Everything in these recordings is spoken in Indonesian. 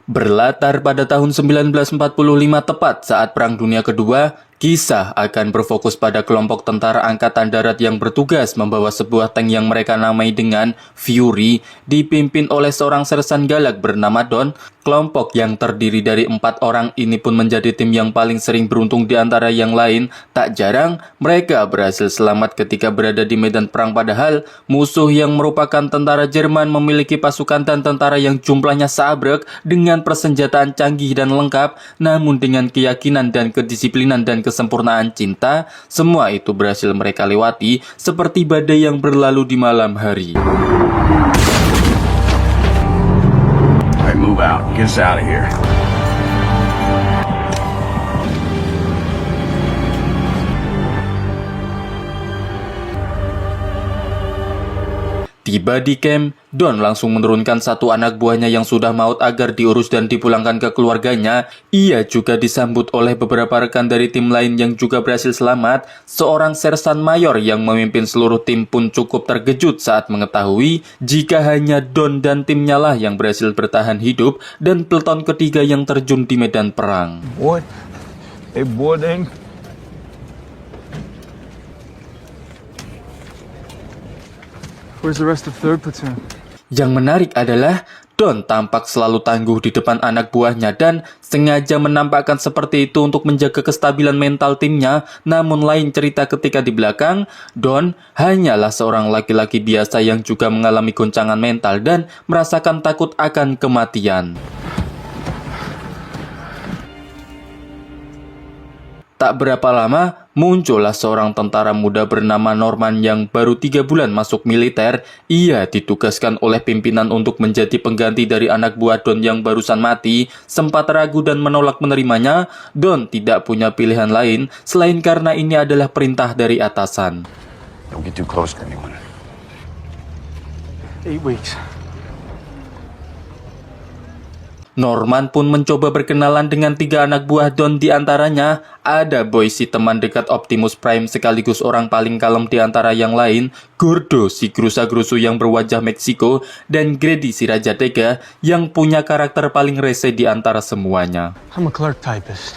Berlatar pada tahun 1945 tepat saat Perang Dunia Kedua, kisah akan berfokus pada kelompok tentara angkatan darat yang bertugas membawa sebuah tank yang mereka namai dengan Fury, dipimpin oleh seorang sersan galak bernama Don. Kelompok yang terdiri dari 4 orang ini pun menjadi tim yang paling sering beruntung di antara yang lain. Tak jarang, mereka berhasil selamat ketika berada di medan perang, padahal musuh yang merupakan tentara Jerman memiliki pasukan dan tentara yang jumlahnya seabrek dengan persenjataan canggih dan lengkap, namun dengan keyakinan dan kedisiplinan dan kesempurnaan cinta, semua itu berhasil mereka lewati seperti badai yang berlalu di malam hari. Alright, move out. Get us out of here. Tiba di camp, Don langsung menurunkan satu anak buahnya yang sudah maut agar diurus dan dipulangkan ke keluarganya. Ia juga disambut oleh beberapa rekan dari tim lain yang juga berhasil selamat. Seorang sersan mayor yang memimpin seluruh tim pun cukup terkejut saat mengetahui jika hanya Don dan timnya lah yang berhasil bertahan hidup dan peleton ketiga yang terjun di medan perang. What? Hey, boy, dang. Where's the rest of third platoon? Yang menarik adalah Don tampak selalu tangguh di depan anak buahnya dan sengaja menampakkan seperti itu untuk menjaga kestabilan mental timnya. Namun lain cerita ketika di belakang, Don hanyalah seorang laki-laki biasa yang juga mengalami goncangan mental dan merasakan takut akan kematian. Tak berapa lama, muncullah seorang tentara muda bernama Norman yang baru 3 bulan masuk militer. Ia ditugaskan oleh pimpinan untuk menjadi pengganti dari anak buah Don yang barusan mati. Sempat ragu dan menolak menerimanya, Don tidak punya pilihan lain selain karena ini adalah perintah dari atasan. Don't get too close to anyone. 8 weeks. Norman pun mencoba berkenalan dengan 3 anak buah Don. Di antaranya ada Boy, si teman dekat Optimus Prime sekaligus orang paling kalem di antara yang lain, Gordo, si gerusa-gerusu yang berwajah Meksiko, dan Grady, si raja tega yang punya karakter paling rese di antara semuanya. I'm a clerk typist.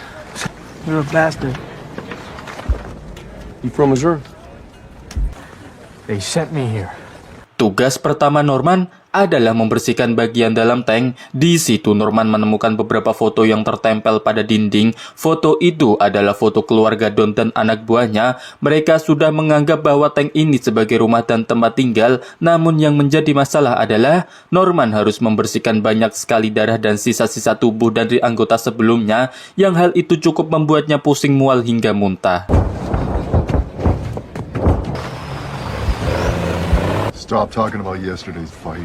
You're a bastard. You from Missouri? They sent me here. Tugas pertama Norman adalah membersihkan bagian dalam tank. Di situ Norman menemukan beberapa foto yang tertempel pada dinding. Foto itu adalah foto keluarga Don dan anak buahnya. Mereka sudah menganggap bahwa tank ini sebagai rumah dan tempat tinggal. Namun yang menjadi masalah adalah Norman harus membersihkan banyak sekali darah dan sisa-sisa tubuh dari anggota sebelumnya, yang hal itu cukup membuatnya pusing mual hingga muntah. Stop talking about yesterday's fight.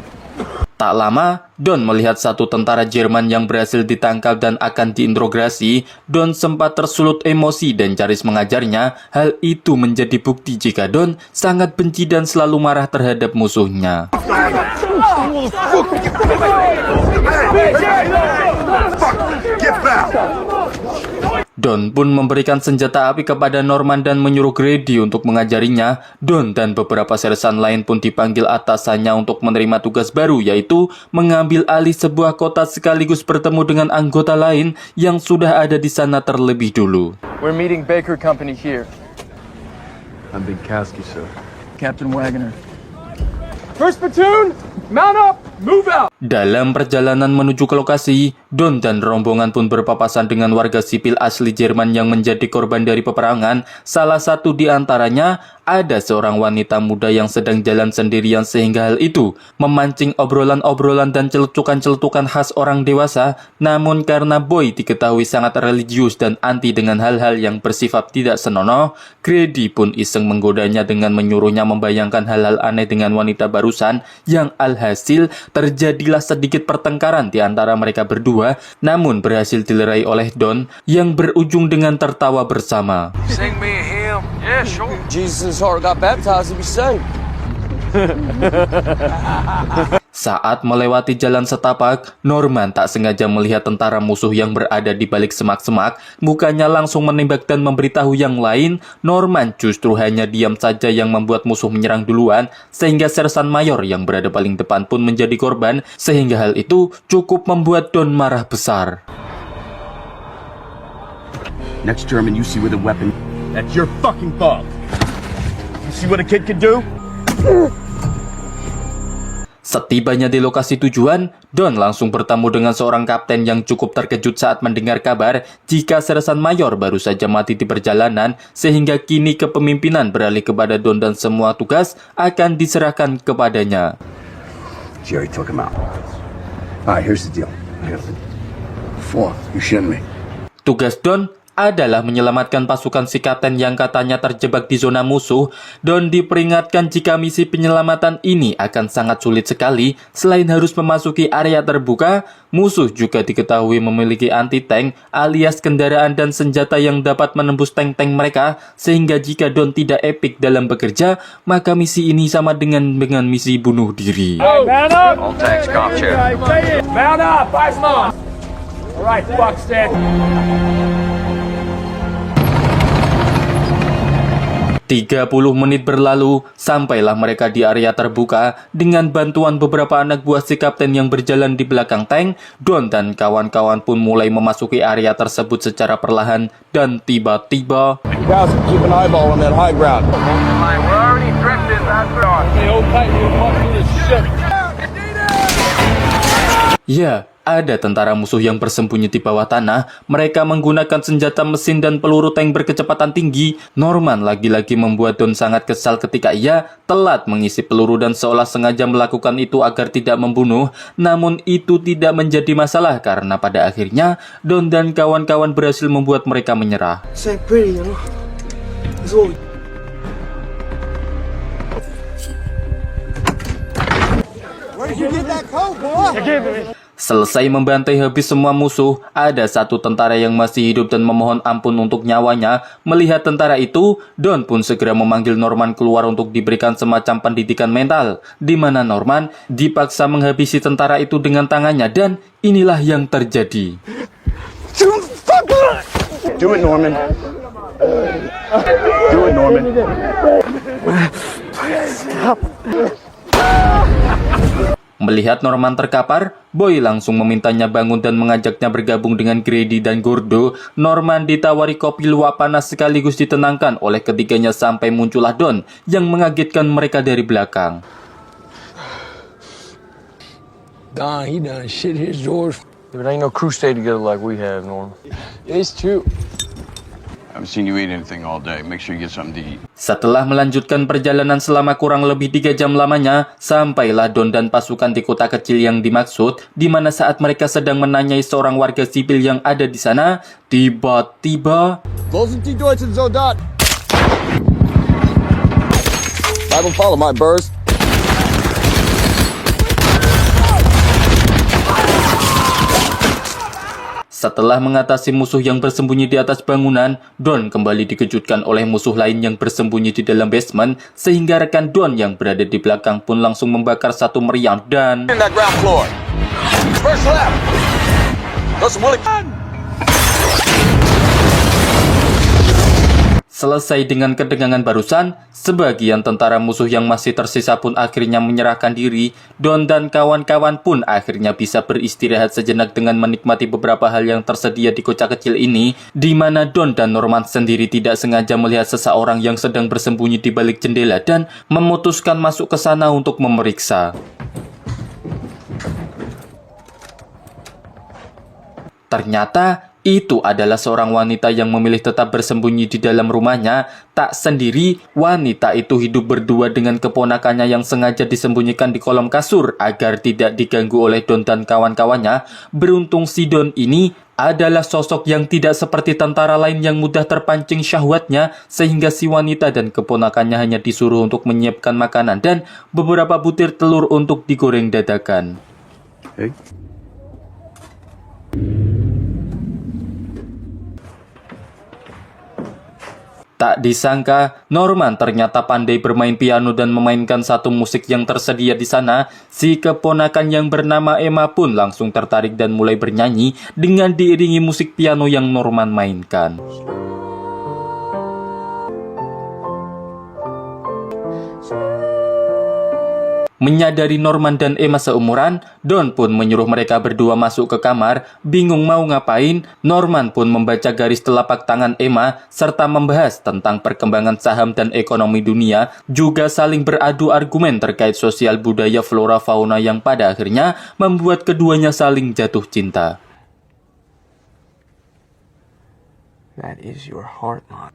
Tak lama, Don melihat satu tentara Jerman yang berhasil ditangkap dan akan diinterogasi. Don sempat tersulut emosi dan nyaris mengajarnya. Hal itu menjadi bukti jika Don sangat benci dan selalu marah terhadap musuhnya. Don pun memberikan senjata api kepada Norman dan menyuruh Grady untuk mengajarinya. Don dan beberapa sersan lain pun dipanggil atasannya untuk menerima tugas baru, yaitu mengambil alih sebuah kota sekaligus bertemu dengan anggota lain yang sudah ada di sana terlebih dulu. We're meeting Baker Company here. I'm Big Kasky, sir. Captain Wagner. First platoon, mount up, move out. Dalam perjalanan menuju ke lokasi, Don dan rombongan pun berpapasan dengan warga sipil asli Jerman yang menjadi korban dari peperangan. Salah satu di antaranya ada seorang wanita muda yang sedang jalan sendirian, sehingga hal itu memancing obrolan-obrolan dan celetukan-celetukan khas orang dewasa. Namun karena Boy diketahui sangat religius dan anti dengan hal-hal yang bersifat tidak senonoh, Grady pun iseng menggodanya dengan menyuruhnya membayangkan hal-hal aneh dengan wanita barusan, yang alhasil terjadilah sedikit pertengkaran di antara mereka berdua, namun berhasil dilerai oleh Don yang berujung dengan tertawa bersama. Sing me a hymn. Yeah, sure. Jesus' heart got baptized to be saved. Saat melewati jalan setapak, Norman tak sengaja melihat tentara musuh yang berada di balik semak-semak. Mukanya langsung menembak dan memberitahu yang lain. Norman justru hanya diam saja yang membuat musuh menyerang duluan, sehingga Sersan Mayor yang berada paling depan pun menjadi korban, sehingga hal itu cukup membuat Don marah besar. Next German you see with a weapon. That's your fucking fault. You see what a kid can do? Setibanya di lokasi tujuan, Don langsung bertemu dengan seorang kapten yang cukup terkejut saat mendengar kabar jika Sersan Mayor baru saja mati di perjalanan, sehingga kini kepemimpinan beralih kepada Don dan semua tugas akan diserahkan kepadanya. Jerry took him out. Alright, here's the deal. Four, you shouldn't me. Tugas Don adalah menyelamatkan pasukan si kapten yang katanya terjebak di zona musuh. Don diperingatkan jika misi penyelamatan ini akan sangat sulit sekali. Selain harus memasuki area terbuka, musuh juga diketahui memiliki anti-tank alias kendaraan dan senjata yang dapat menembus tank-tank mereka, sehingga jika Don tidak epik dalam bekerja, maka misi ini sama dengan misi bunuh diri. Man up! All tanks, comp check. Mount up! Eyes on! Alright, Buxton. 30 menit berlalu, sampailah mereka di area terbuka. Dengan bantuan beberapa anak buah si kapten yang berjalan di belakang tank, Don dan kawan-kawan pun mulai memasuki area tersebut secara perlahan. Dan tiba-tiba, Guys, keep an eyeball on that high ground. Line, we're already drifting. That's on. Hey, hold tight, we'll walk through this shit. ya, ada tentara musuh yang bersembunyi di bawah tanah. Mereka menggunakan senjata mesin dan peluru tank berkecepatan tinggi. Norman lagi-lagi membuat Don sangat kesal ketika ia telat mengisi peluru dan seolah sengaja melakukan itu agar tidak membunuh. Namun itu tidak menjadi masalah karena pada akhirnya Don dan kawan-kawan berhasil membuat mereka menyerah. Selesai membantai habis semua musuh, ada satu tentara yang masih hidup dan memohon ampun untuk nyawanya. Melihat tentara itu, Don pun segera memanggil Norman keluar untuk diberikan semacam pendidikan mental, di mana Norman dipaksa menghabisi tentara itu dengan tangannya, dan inilah yang terjadi. Do it, Norman. Do it, Norman. Melihat Norman terkapar, Boy langsung memintanya bangun dan mengajaknya bergabung dengan Grady dan Gordo. Norman ditawari kopi luwak panas sekaligus ditenangkan oleh ketiganya sampai muncullah Don yang mengagetkan mereka dari belakang. Don, he done shit his drawers. But ain't no crew stay together like we have, Norm. It's true. I haven't seen you eat anything all day. Make sure you get something to eat. Setelah melanjutkan perjalanan selama kurang lebih 3 jam lamanya, sampailah Don dan pasukan di kota kecil yang dimaksud, di mana saat mereka sedang menanyai seorang warga sipil yang ada di sana, tiba-tiba Wo sind die deutschen Soldaten? I will follow my burst. setelah mengatasi musuh yang bersembunyi di atas bangunan, Don kembali dikejutkan oleh musuh lain yang bersembunyi di dalam basement, sehingga rekan Don yang berada di belakang pun langsung membakar satu meriam dan In that ground floor. First left. Those Willie. selesai dengan ketegangan barusan, sebagian tentara musuh yang masih tersisa pun akhirnya menyerahkan diri. Don dan kawan-kawan pun akhirnya bisa beristirahat sejenak dengan menikmati beberapa hal yang tersedia di kota kecil ini, di mana Don dan Norman sendiri tidak sengaja melihat seseorang yang sedang bersembunyi di balik jendela dan memutuskan masuk ke sana untuk memeriksa. Ternyata itu adalah seorang wanita yang memilih tetap bersembunyi di dalam rumahnya. Tak sendiri, wanita itu hidup berdua dengan keponakannya yang sengaja disembunyikan di kolom kasur agar tidak diganggu oleh Don dan kawan-kawannya. Beruntung si Don ini adalah sosok yang tidak seperti tentara lain yang mudah terpancing syahwatnya, sehingga si wanita dan keponakannya hanya disuruh untuk menyiapkan makanan dan beberapa butir telur untuk digoreng dadakan. Hey. Tak disangka, Norman ternyata pandai bermain piano dan memainkan satu musik yang tersedia di sana. Si keponakan yang bernama Emma pun langsung tertarik dan mulai bernyanyi dengan diiringi musik piano yang Norman mainkan. Menyadari Norman dan Emma seumuran, Don pun menyuruh mereka berdua masuk ke kamar. Bingung mau ngapain, Norman pun membaca garis telapak tangan Emma serta membahas tentang perkembangan saham dan ekonomi dunia, juga saling beradu argumen terkait sosial budaya flora fauna yang pada akhirnya membuat keduanya saling jatuh cinta. That is your heart, Mom.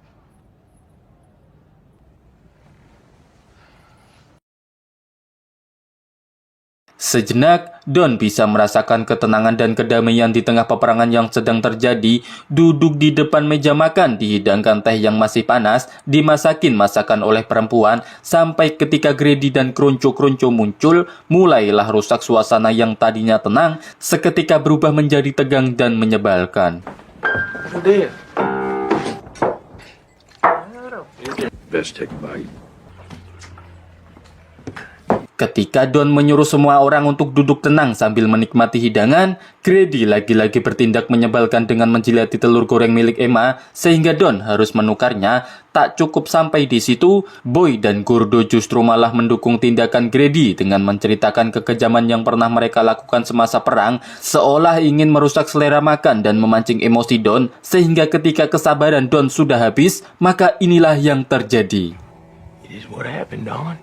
Sejenak, Don bisa merasakan ketenangan dan kedamaian di tengah peperangan yang sedang terjadi. Duduk di depan meja makan, dihidangkan teh yang masih panas, dimasakin masakan oleh perempuan, sampai ketika Grady dan Kronco-Kronco muncul, mulailah rusak suasana yang tadinya tenang, seketika berubah menjadi tegang dan menyebalkan. Best take a bite. Ketika Don menyuruh semua orang untuk duduk tenang sambil menikmati hidangan, Grady lagi-lagi bertindak menyebalkan dengan menjilati telur goreng milik Emma, sehingga Don harus menukarnya. Tak cukup sampai di situ, Boy dan Gordo justru malah mendukung tindakan Grady dengan menceritakan kekejaman yang pernah mereka lakukan semasa perang, seolah ingin merusak selera makan dan memancing emosi Don, sehingga ketika kesabaran Don sudah habis, maka inilah yang terjadi. It is what happened, Don.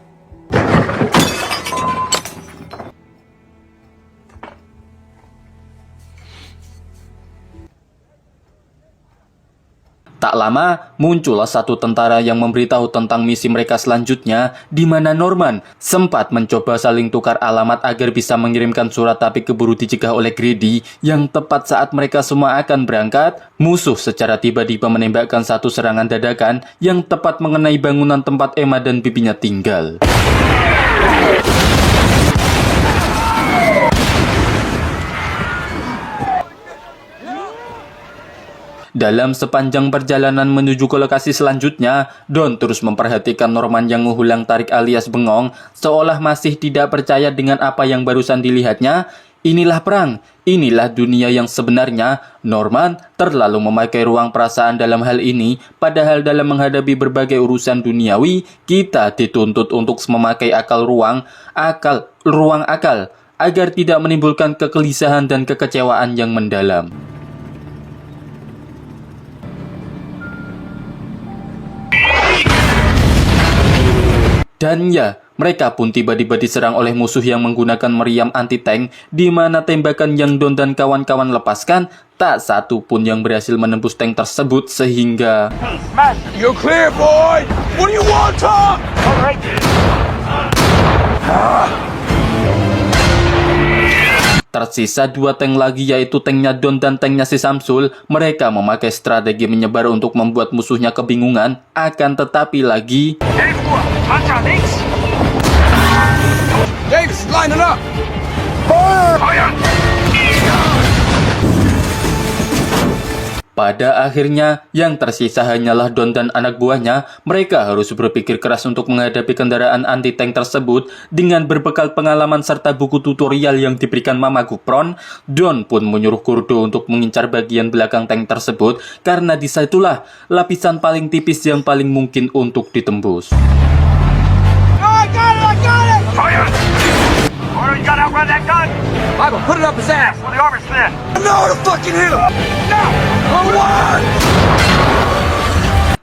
Tak lama, muncullah satu tentara yang memberitahu tentang misi mereka selanjutnya, di mana Norman sempat mencoba saling tukar alamat agar bisa mengirimkan surat, tapi keburu dicegah oleh Grady, yang tepat saat mereka semua akan berangkat, musuh secara tiba-tiba menembakkan satu serangan dadakan yang tepat mengenai bangunan tempat Emma dan bibinya tinggal. Dalam sepanjang perjalanan menuju ke lokasi selanjutnya, Don terus memperhatikan Norman yang mengulang tarik alias bengong, seolah masih tidak percaya dengan apa yang barusan dilihatnya. Inilah perang, inilah dunia yang sebenarnya. Norman terlalu memakai ruang perasaan dalam hal ini, padahal dalam menghadapi berbagai urusan duniawi, kita dituntut untuk memakai ruang akal, agar tidak menimbulkan kegelisahan dan kekecewaan yang mendalam. Dan ya, mereka pun tiba-tiba diserang oleh musuh yang menggunakan meriam anti-tank, di mana tembakan yang Don dan kawan-kawan lepaskan, tak satu pun yang berhasil menembus tank tersebut, sehingga... You're clear, boy! What do you want, Tom? All right. Tersisa dua tank lagi, yaitu tanknya Don dan tanknya si Samsul. Mereka memakai strategi menyebar untuk membuat musuhnya kebingungan. Akan tetapi lagi... Davis, line it up! Pada akhirnya, yang tersisa hanyalah Don dan anak buahnya. Mereka harus berpikir keras untuk menghadapi kendaraan anti-tank tersebut. Dengan berbekal pengalaman serta buku tutorial yang diberikan Mama Gupron, Don pun menyuruh Gordo untuk mengincar bagian belakang tank tersebut, karena disitulah lapisan paling tipis yang paling mungkin untuk ditembus. I got it! Fire! Order, you gotta outrun that gun! Michael, put it up his ass! Well, the armor's thin! No, to fucking hit him! No! One!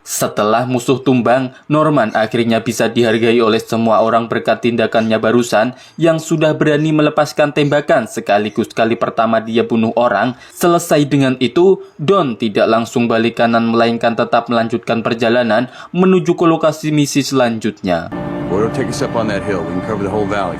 Setelah musuh tumbang, Norman akhirnya bisa dihargai oleh semua orang berkat tindakannya barusan, yang sudah berani melepaskan tembakan sekaligus kali pertama dia bunuh orang. Selesai dengan itu, Don tidak langsung balik kanan, melainkan tetap melanjutkan perjalanan menuju ke lokasi misi selanjutnya. Gordo, take us up on that hill. We can cover the whole valley.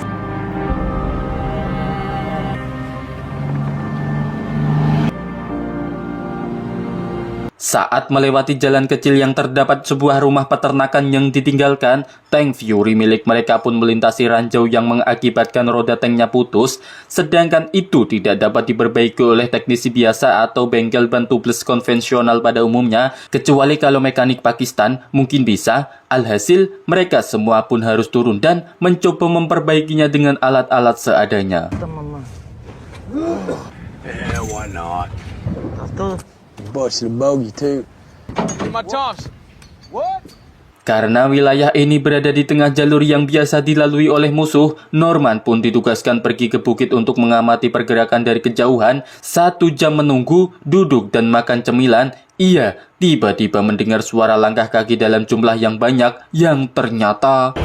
Saat melewati jalan kecil yang terdapat sebuah rumah peternakan yang ditinggalkan, tank Fury milik mereka pun melintasi ranjau yang mengakibatkan roda tanknya putus, sedangkan itu tidak dapat diperbaiki oleh teknisi biasa atau bengkel ban tubeless konvensional pada umumnya, kecuali kalau mekanik Pakistan mungkin bisa. Alhasil, mereka semua pun harus turun dan mencoba memperbaikinya dengan alat-alat seadanya. Yeah, why not? Busted a bogey too. My toss. What? Karena wilayah ini berada di tengah jalur yang biasa dilalui oleh musuh, Norman pun ditugaskan pergi ke bukit untuk mengamati pergerakan dari kejauhan. 1 jam menunggu, duduk dan makan cemilan, ia tiba-tiba mendengar suara langkah kaki dalam jumlah yang banyak yang ternyata...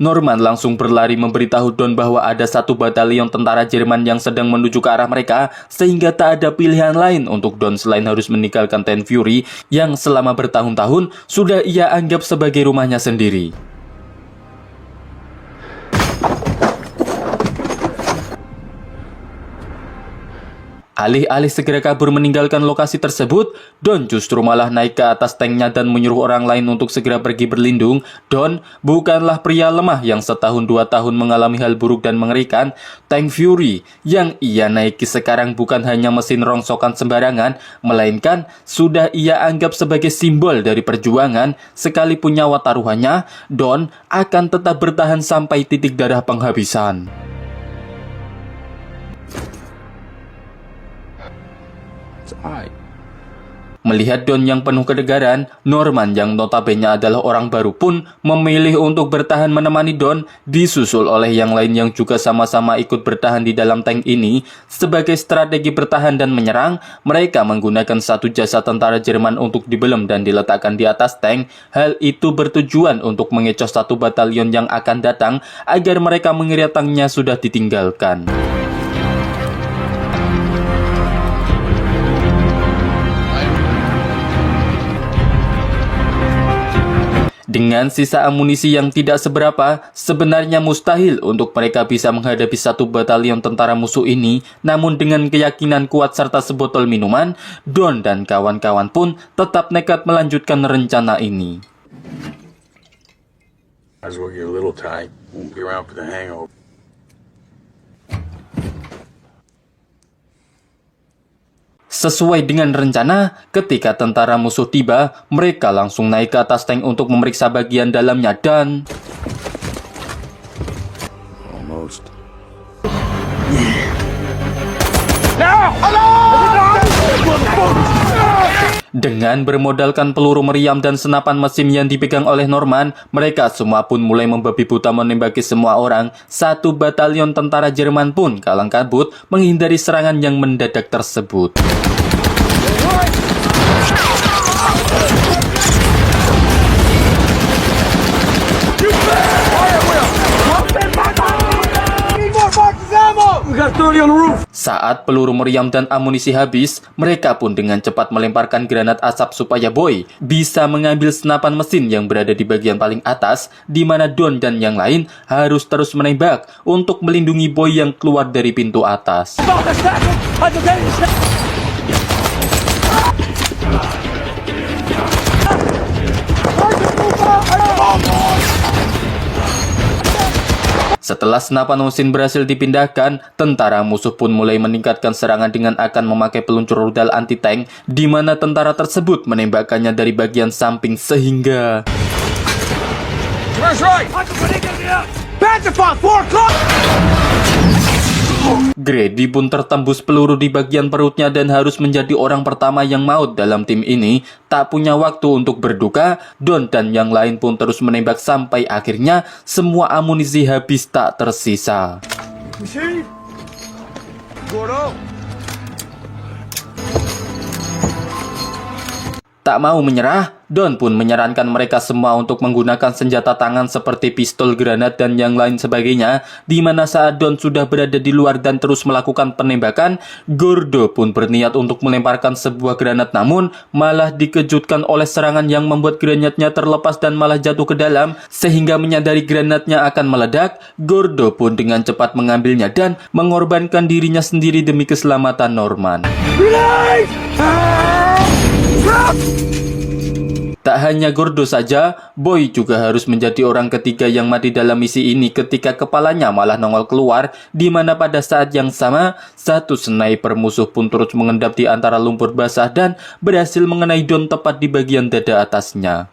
Norman langsung berlari memberitahu Don bahwa ada 1 batalion tentara Jerman yang sedang menuju ke arah mereka, sehingga tak ada pilihan lain untuk Don selain harus meninggalkan Tank Fury yang selama bertahun-tahun sudah ia anggap sebagai rumahnya sendiri. Alih-alih segera kabur meninggalkan lokasi tersebut, Don justru malah naik ke atas tanknya dan menyuruh orang lain untuk segera pergi berlindung. Don bukanlah pria lemah yang setahun 2 tahun mengalami hal buruk dan mengerikan. Tank Fury yang ia naiki sekarang bukan hanya mesin rongsokan sembarangan, melainkan sudah ia anggap sebagai simbol dari perjuangan. Sekalipun nyawa taruhannya, Don akan tetap bertahan sampai titik darah penghabisan. Melihat Don yang penuh ketegaran, Norman yang notabene adalah orang baru pun memilih untuk bertahan menemani Don, disusul oleh yang lain yang juga sama-sama ikut bertahan di dalam tank ini. Sebagai strategi bertahan dan menyerang, mereka menggunakan 1 jasa tentara Jerman untuk dibelem dan diletakkan di atas tank. Hal itu bertujuan untuk mengecoh 1 batalion yang akan datang agar mereka mengira tanknya sudah ditinggalkan. Dengan sisa amunisi yang tidak seberapa, sebenarnya mustahil untuk mereka bisa menghadapi 1 batalion tentara musuh ini. Namun dengan keyakinan kuat serta sebotol minuman, Don dan kawan-kawan pun tetap nekat melanjutkan rencana ini. Might as well get a little tight. Won't be around for the hangover. Sesuai dengan rencana, ketika tentara musuh tiba, mereka langsung naik ke atas tank untuk memeriksa bagian dalamnya dan... Almost. Dengan bermodalkan peluru meriam dan senapan mesin yang dipegang oleh Norman, mereka semua pun mulai membabi buta menembaki semua orang. 1 batalion tentara Jerman pun kalang kabut menghindari serangan yang mendadak tersebut. Saat peluru meriam dan amunisi habis, mereka pun dengan cepat melemparkan granat asap supaya Boy bisa mengambil senapan mesin yang berada di bagian paling atas, di mana Don dan yang lain harus terus menembak untuk melindungi Boy yang keluar dari pintu atas. Setelah senapan mesin berhasil dipindahkan, tentara musuh pun mulai meningkatkan serangan dengan akan memakai peluncur rudal anti-tank, di mana tentara tersebut menembakkannya dari bagian samping sehingga... Grady pun tertembus peluru di bagian perutnya dan harus menjadi orang pertama yang maut dalam tim ini. Tak punya waktu untuk berduka, Don dan yang lain pun terus menembak sampai akhirnya semua amunisi habis tak tersisa. Tak mau menyerah, Don pun menyarankan mereka semua untuk menggunakan senjata tangan seperti pistol, granat, dan yang lain sebagainya. Di mana saat Don sudah berada di luar dan terus melakukan penembakan, Gordo pun berniat untuk melemparkan sebuah granat, namun malah dikejutkan oleh serangan yang membuat granatnya terlepas dan malah jatuh ke dalam. Sehingga menyadari granatnya akan meledak, Gordo pun dengan cepat mengambilnya dan mengorbankan dirinya sendiri demi keselamatan Norman. Tak hanya Gordo saja, Boy juga harus menjadi orang ketiga yang mati dalam misi ini ketika kepalanya malah nongol keluar, di mana pada saat yang sama, satu sniper musuh pun terus mengendap di antara lumpur basah dan berhasil mengenai Don tepat di bagian dada atasnya.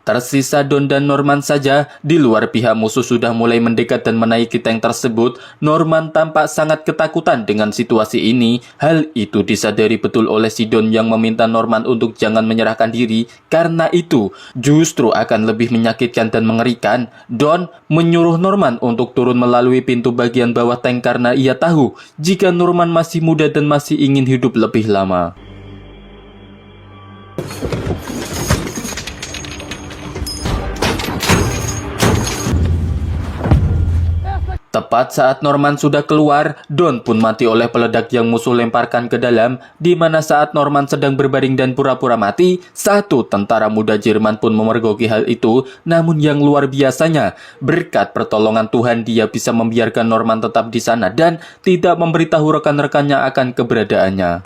Tersisa Don dan Norman saja. Di luar pihak musuh sudah mulai mendekat dan menaiki tank tersebut. Norman tampak sangat ketakutan dengan situasi ini. Hal itu disadari betul oleh si Don yang meminta Norman untuk jangan menyerahkan diri. Karena itu justru akan lebih menyakitkan dan mengerikan. Don menyuruh Norman untuk turun melalui pintu bagian bawah tank karena ia tahu jika Norman masih muda dan masih ingin hidup lebih lama. Tepat saat Norman sudah keluar, Don pun mati oleh peledak yang musuh lemparkan ke dalam, di mana saat Norman sedang berbaring dan pura-pura mati, satu tentara muda Jerman pun memergoki hal itu. Namun yang luar biasanya, berkat pertolongan Tuhan dia bisa membiarkan Norman tetap di sana dan tidak memberitahu rekan-rekannya akan keberadaannya.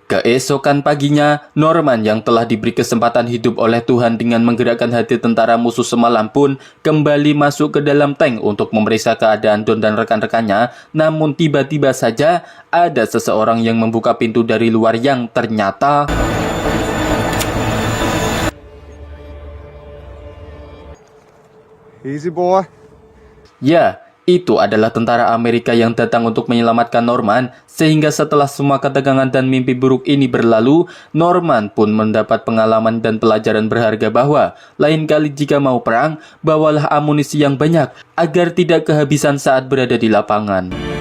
Keesokan paginya, Norman yang telah diberi kesempatan hidup oleh Tuhan dengan menggerakkan hati tentara musuh semalam pun kembali masuk ke dalam tank untuk memeriksa keadaan Don dan rekan-rekannya. Namun tiba-tiba saja ada seseorang yang membuka pintu dari luar yang ternyata... Easy, boy. Ya, itu adalah tentara Amerika yang datang untuk menyelamatkan Norman. Sehingga setelah semua ketegangan dan mimpi buruk ini berlalu, Norman pun mendapat pengalaman dan pelajaran berharga bahwa lain kali jika mau perang, bawalah amunisi yang banyak agar tidak kehabisan saat berada di lapangan.